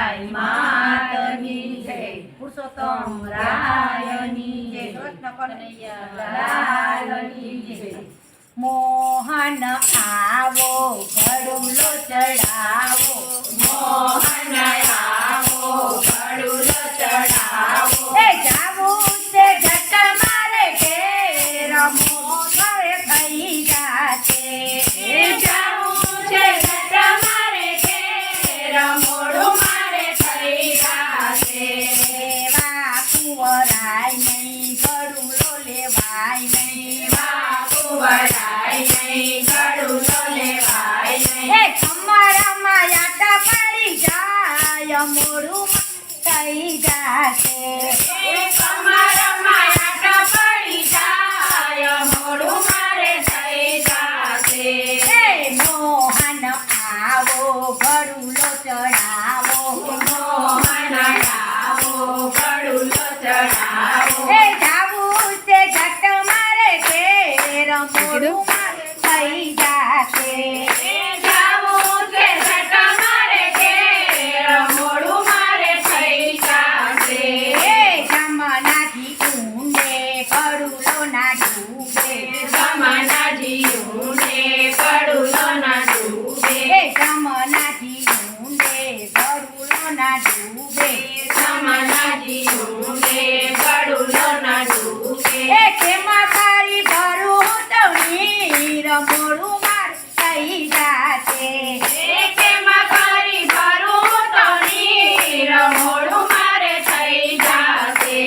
માતની જય પુરુષોત્તમ રાયની જય કૃષ્ણ કનૈયા લાલની જય મોહન આવો ઘડુલો ચડાવો મોહન આવો ઘડુલો ચડાવો એ જાવું છે જટ મારે ઘેર મોખરે થઈ જાશે એ જાવું છે જટ મારે ઘેર મોડું મારે થઈ જાશે વાકુવરાય નહીં ઘડુલો લેવાય નહીં વાકુવરાય નહીં ઘડુલો લેવાય નહીં એ અમારામાં યાટા પડી જાય મોડું થઈ જાશે એ અમારામાં યાટા પડી જાય મોડું મારે થઈ જાશે એ મોહન આવો ઘડુલો ચડાવો મોહન આવો ઘડુલો ચડાવો એ જાવું છે જટ મારે ઘેર મોડું મારે થઈ જાશે એ જાવું છે જટ મારે ઘેર મોડું મારે થઈ જાશે એ જમનાથી ઊંડે ઘડુલો ના ડૂબે જમનાથી ઊંડે ઘડુલો ના ડૂબે એ જમનાથી ઊંડે ઘડુલો ના ડૂબે જમનાથી ઊંડે ઘડુલો ના ડૂબે એ તેમાં તારી ભરું તો નીર મોડું માર થઈ જાશે એ તેમાં તારી ભરું તો નીર મોડું મારે થઈ જાશે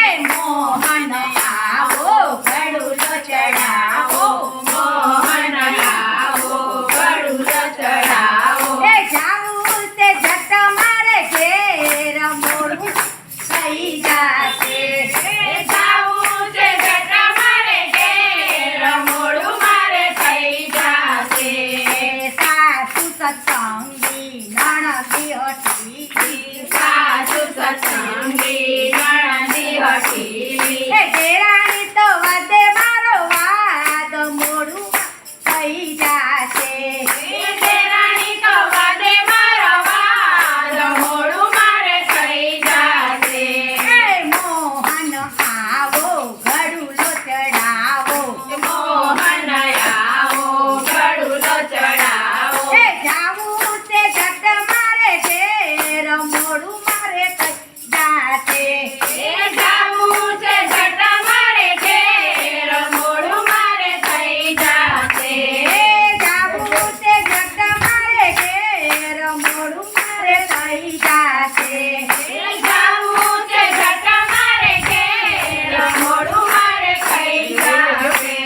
એ મોહન આવો ઘડુલો ચડાવો મોહન આવો ઘડુલો ચડાવો એ જાવું તે જટ મારે ઘેર મોડું થઈ જાશે એ જાવું છે જટ મારે ઘેર મોડું મારે થઈ જાશે સાસુ સત્સંગી નણંદી હઠીલી સાસુ સત્સંગી નણંદી હઠીલી એ દેરાણી તો વધે મારો વાદ મોડું થઈ જાશે એ દેરાણી તો વધે મારો વાદ મોડું મારે થઈ જાશે એ મોહન આવો ઘડુલો ચડાવો મોહન આવો ઘડુલો ચડાવો એ જાવું છે જટ મારે ઘેર મોડું મારે થઈ જાશે એ જાવું છે જટ મારે ઘેર મોડું મારે થઈ જાશે એ જાવું છે જટ મારે ઘેર મોડું મારે થઈ જાશે એ જાવું છે જટ મારે ઘેર મોડું મારે થઈ જાશે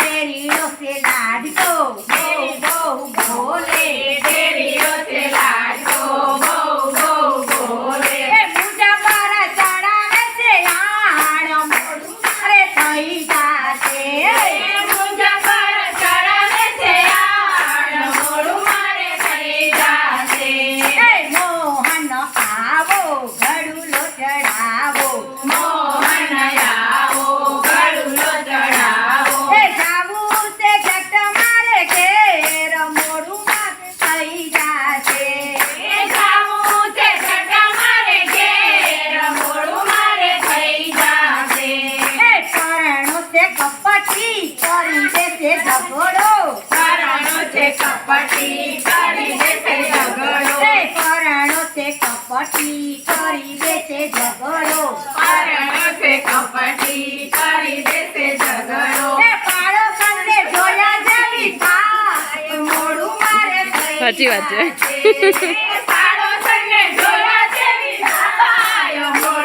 તેરીઓ સે લાડકો બહુ બહુ બોલે તેરીઓ સે લાડકો બહુ બહુ બોલે એ પૂજા પર ચડાવે છે આણ મોડું મારે થઈ જાશે એ પૂજા પર ચડાવે છે આણ મોડું મારે થઈ જાશે એ મોહન આવો ઘડુલો ચડાવો મોહન આવો ઘડુલો ચડાવો એ જાવું છે જટ મારે ઘેર મોડું મારે થઈ જાશે એ જાવું છે જટ મારે ઘેર મોડું મારે થઈ જાશે એ પરણો છે કપટી કરી દેશે ઝઘડો પરણો છે કપટી કરી દેશે ઝઘડો એ પરણો છે કપટી કરી દેશે ઝઘડો પરણો છે કપટી કરી દેશે ઝઘડો એ પાડોશને જોયા જેવી થાય મોડું મારે થઈ સાચી વાત છે. જાશે. એ પાડોશને જોયા જેવી થાય મોડું